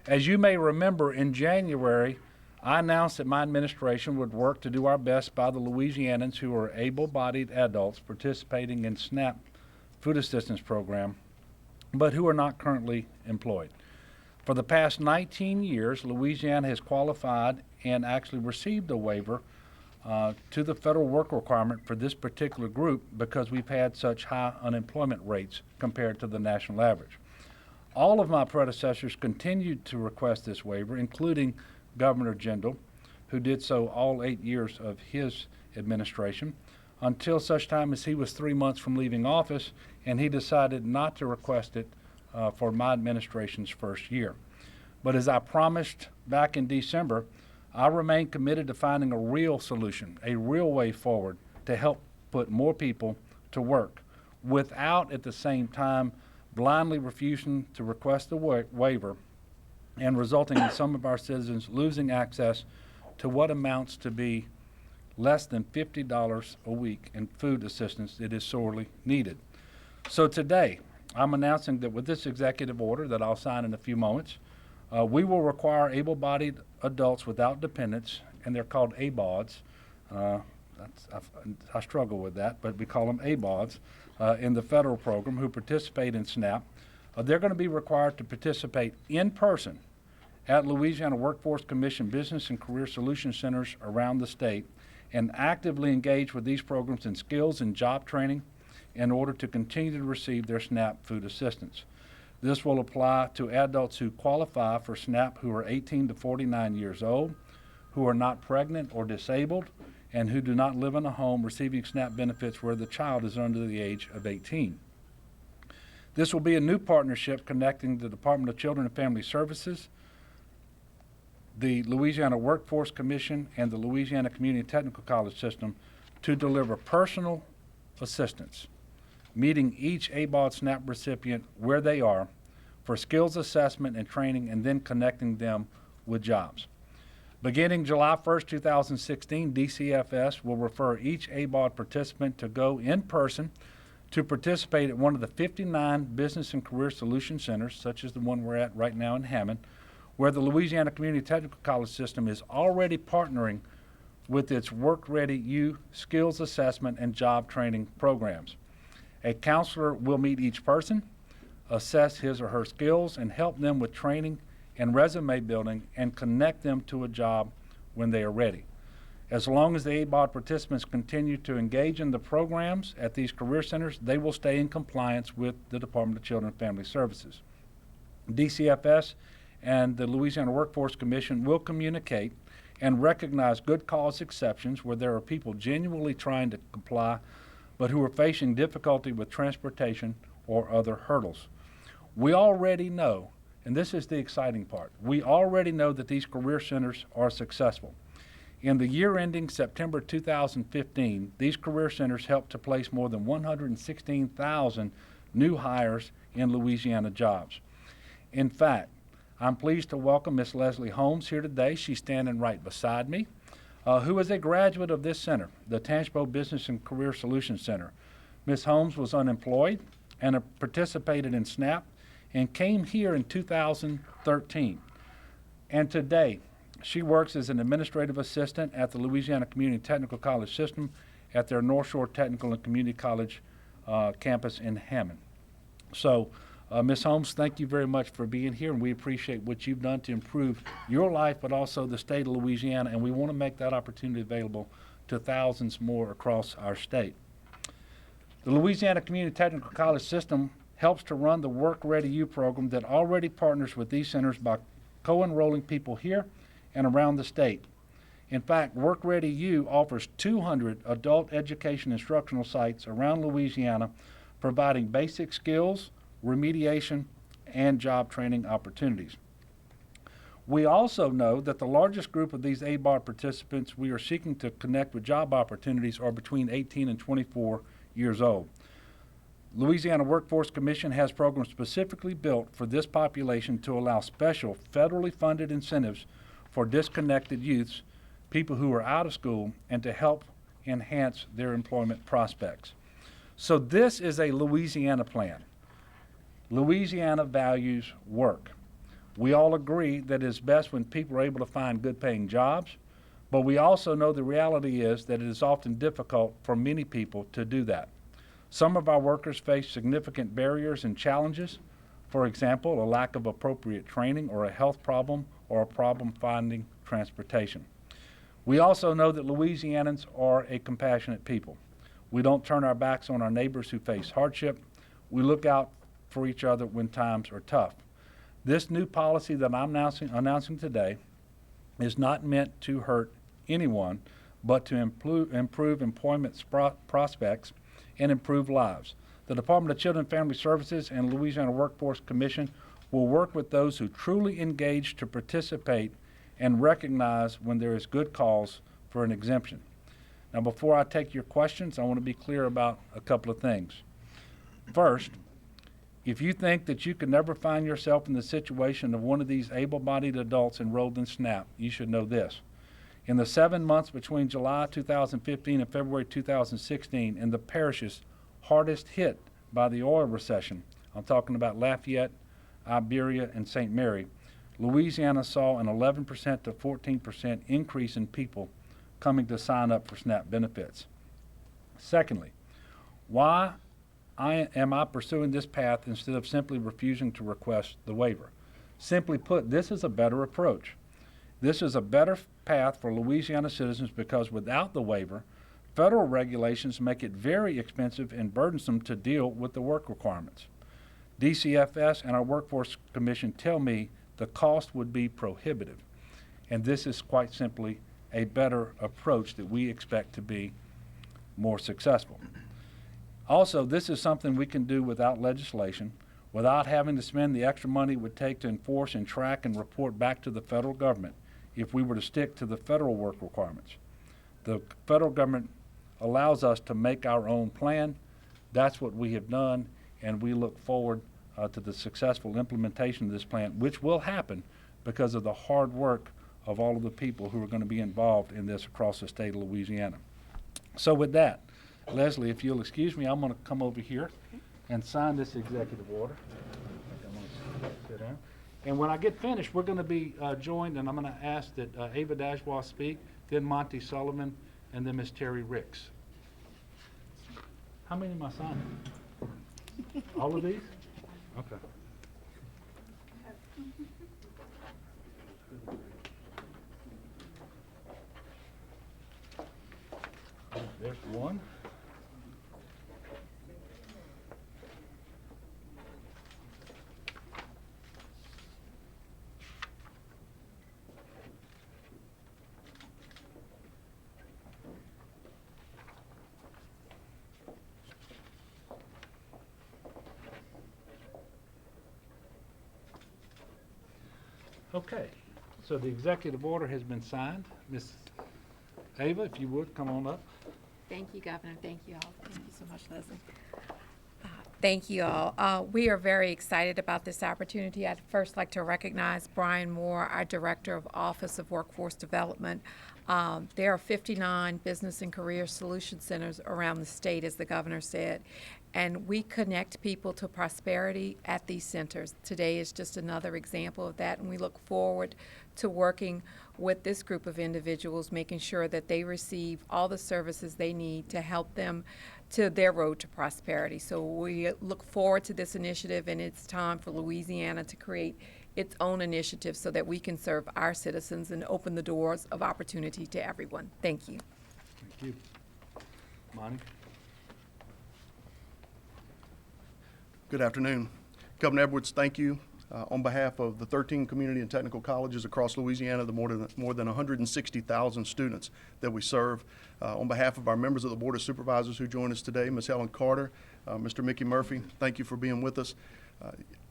As you may remember, in January, I announced that my administration would work to do our best by the Louisianans who are able-bodied adults participating in SNAP food assistance program, but who are not currently employed. For the past 19 years, Louisiana has qualified and actually received a waiver to the federal work requirement for this particular group because we've had such high unemployment rates compared to the national average. All of my predecessors continued to request this waiver, including Governor Jindal, who did so all 8 years of his administration, until such time as he was 3 months from leaving office, and he decided not to request it for my administration's first year. But as I promised back in December, I remain committed to finding a real solution, a real way forward to help put more people to work without at the same time blindly refusing to request the waiver and resulting in some of our citizens losing access to what amounts to be less than $50 a week in food assistance that is sorely needed. So today, I'm announcing that with this executive order that I'll sign in a few moments, we will require able-bodied adults without dependents, and they're called ABODs. I struggle with that, but we call them ABODs in the federal program who participate in SNAP. They're going to be required to participate in person at Louisiana Workforce Commission Business and Career Solution Centers around the state and actively engage with these programs in skills and job training in order to continue to receive their SNAP food assistance. This will apply to adults who qualify for SNAP who are 18 to 49 years old, who are not pregnant or disabled, and who do not live in a home receiving SNAP benefits where the child is under the age of 18. This will be a new partnership connecting the Department of Children and Family Services, the Louisiana Workforce Commission, and the Louisiana Community Technical College system to deliver personal assistance, meeting each ABOD SNAP recipient where they are for skills assessment and training, and then connecting them with jobs. Beginning July 1st, 2016, DCFS will refer each ABOD participant to go in person to participate at one of the 59 Business and Career Solution Centers, such as the one we're at right now in Hammond, where the Louisiana Community Technical College system is already partnering with its Work Ready U skills assessment and job training programs. A counselor will meet each person, assess his or her skills, and help them with training and resume building and connect them to a job when they are ready. As long as the ABOD participants continue to engage in the programs at these career centers, they will stay in compliance with the Department of Children and Family Services. DCFS and the Louisiana Workforce Commission will communicate and recognize good cause exceptions where there are people genuinely trying to comply but who are facing difficulty with transportation or other hurdles. We already know, and this is the exciting part, we already know that these career centers are successful. In the year ending September 2015, these career centers helped to place more than 116,000 new hires in Louisiana jobs. In fact, I'm pleased to welcome Ms. Leslie Holmes here today. She's standing right beside me, who is a graduate of this center, the Tangipahoa Business and Career Solutions Center. Ms. Holmes was unemployed and participated in SNAP and came here in 2013. And today, she works as an administrative assistant at the Louisiana Community Technical College system at their North Shore Technical and Community College campus in Hammond. So, Ms. Holmes, thank you very much for being here, and we appreciate what you've done to improve your life, but also the state of Louisiana, and we want to make that opportunity available to thousands more across our state. The Louisiana Community Technical College system helps to run the Work Ready U program that already partners with these centers by co-enrolling people here and around the state. In fact, Work Ready U offers 200 adult education instructional sites around Louisiana, providing basic skills, remediation, and job training opportunities. We also know that the largest group of these ABOD participants we are seeking to connect with job opportunities are between 18 and 24 years old. Louisiana Workforce Commission has programs specifically built for this population to allow special federally funded incentives for disconnected youths, people who are out of school, and to help enhance their employment prospects. So this is a Louisiana plan. Louisiana values work. We all agree that it is best when people are able to find good paying jobs, but we also know the reality is that it is often difficult for many people to do that. Some of our workers face significant barriers and challenges. For example, a lack of appropriate training or a health problem or a problem finding transportation. We also know that Louisianans are a compassionate people. We don't turn our backs on our neighbors who face hardship. We look out for each other when times are tough. This new policy that I'm announcing today is not meant to hurt anyone, but to improve employment prospects and improve lives. The Department of Children and Family Services and Louisiana Workforce Commission will work with those who truly engage to participate and recognize when there is good cause for an exemption. Now, before I take your questions, I want to be clear about a couple of things. First, if you think that you could never find yourself in the situation of one of these able-bodied adults enrolled in SNAP, you should know this. In the 7 months between July 2015 and February 2016, in the parishes hardest hit by the oil recession, I'm talking about Lafayette, Iberia, and St. Mary, Louisiana saw an 11% to 14% increase in people coming to sign up for SNAP benefits. Secondly, why am I pursuing this path instead of simply refusing to request the waiver? Simply put, this is a better approach. This is a better path for Louisiana citizens because without the waiver, federal regulations make it very expensive and burdensome to deal with the work requirements. DCFS and our Workforce Commission tell me the cost would be prohibitive, and this is quite simply a better approach that we expect to be more successful. Also, this is something we can do without legislation, without having to spend the extra money it would take to enforce and track and report back to the federal government if we were to stick to the federal work requirements. The federal government allows us to make our own plan. That's what we have done, and we look forward to the successful implementation of this plan, which will happen because of the hard work of all of the people who are going to be involved in this across the state of Louisiana. So with that, Leslie, if you'll excuse me, I'm going to come over here and sign this executive order. I'm going to sit down. And when I get finished, we're going to be joined, and I'm going to ask that Ava Dashwa speak, then Monty Sullivan, and then Ms. Terry Ricks. How many am I signing? All of these? Okay. There's one. Okay, so the executive order has been signed. Ms. Ava, if you would, come on up. Thank you, Governor. Thank you all. Thank you so much, Leslie. Thank you all. We are very excited about this opportunity. I'd first like to recognize Brian Moore, our Director of Office of Workforce Development. There are 59 business and career solution centers around the state, as the governor said, and we connect people to prosperity at these centers. Today is just another example of that, and we look forward to working with this group of individuals, making sure that they receive all the services they need to help them to their road to prosperity. So we look forward to this initiative, and it's time for Louisiana to create its own initiative so that we can serve our citizens and open the doors of opportunity to everyone. Thank you. Thank you. Monty? Good afternoon. Governor Edwards, thank you. On behalf of the 13 community and technical colleges across Louisiana, the more than 160,000 students that we serve, on behalf of our members of the Board of Supervisors who join us today, Ms. Helen Carter, Mr. Mickey Murphy, thank you for being with us.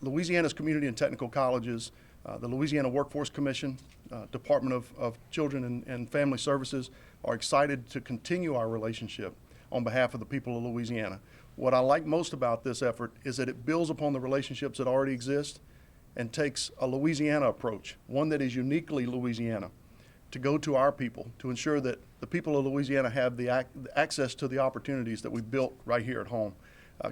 Louisiana's community and technical colleges, the Louisiana Workforce Commission, Department of Children and Family Services are excited to continue our relationship on behalf of the people of Louisiana. What I like most about this effort is that it builds upon the relationships that already exist and takes a Louisiana approach, one that is uniquely Louisiana, to go to our people, to ensure that the people of Louisiana have the access to the opportunities that we built right here at home.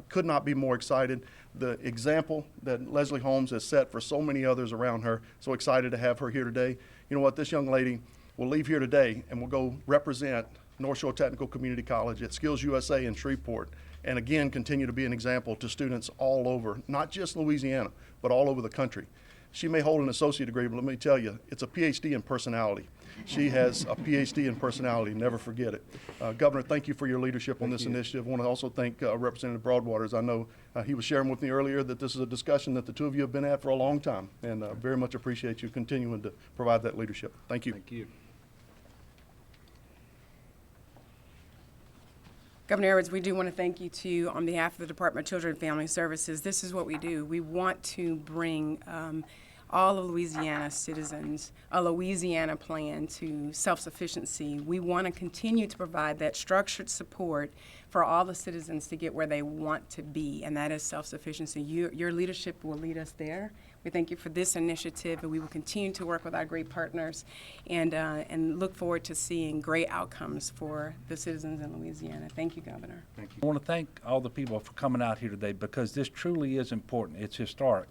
Could not be more excited. The example that Leslie Holmes has set for so many others around her, so excited to have her here today. You know what, this young lady will leave here today and will go represent North Shore Technical Community College at Skills USA in Shreveport, and again continue to be an example to students all over, not just Louisiana, but all over the country. She may hold an associate degree, but let me tell you, it's a PhD in personality. She has a PhD in personality, never forget it. Governor, thank you for your leadership on this initiative. I want to also thank Representative Broadwaters. I know he was sharing with me earlier that this is a discussion that the two of you have been at for a long time, and very much appreciate you continuing to provide that leadership. Thank you. Thank you. Governor Edwards, we do want to thank you too on behalf of the Department of Children and Family Services. This is what we do. We want to bring all of Louisiana citizens a Louisiana plan to self-sufficiency. We want to continue to provide that structured support for all the citizens to get where they want to be, and that is self-sufficiency. Your leadership will lead us there. We thank you for this initiative, and we will continue to work with our great partners and look forward to seeing great outcomes for the citizens in Louisiana. Thank you, Governor. Thank you. I want to thank all the people for coming out here today because this truly is important. It's historic.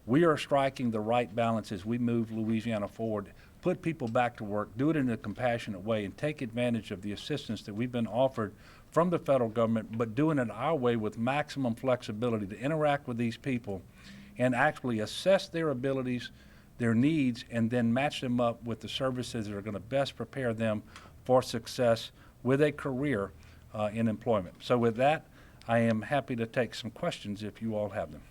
We are striking the right balance as we move Louisiana forward, put people back to work, do it in a compassionate way, and take advantage of the assistance that we've been offered from the federal government, but doing it our way with maximum flexibility to interact with these people and actually assess their abilities, their needs, and then match them up with the services that are going to best prepare them for success with a career in employment. So with that, I am happy to take some questions if you all have them.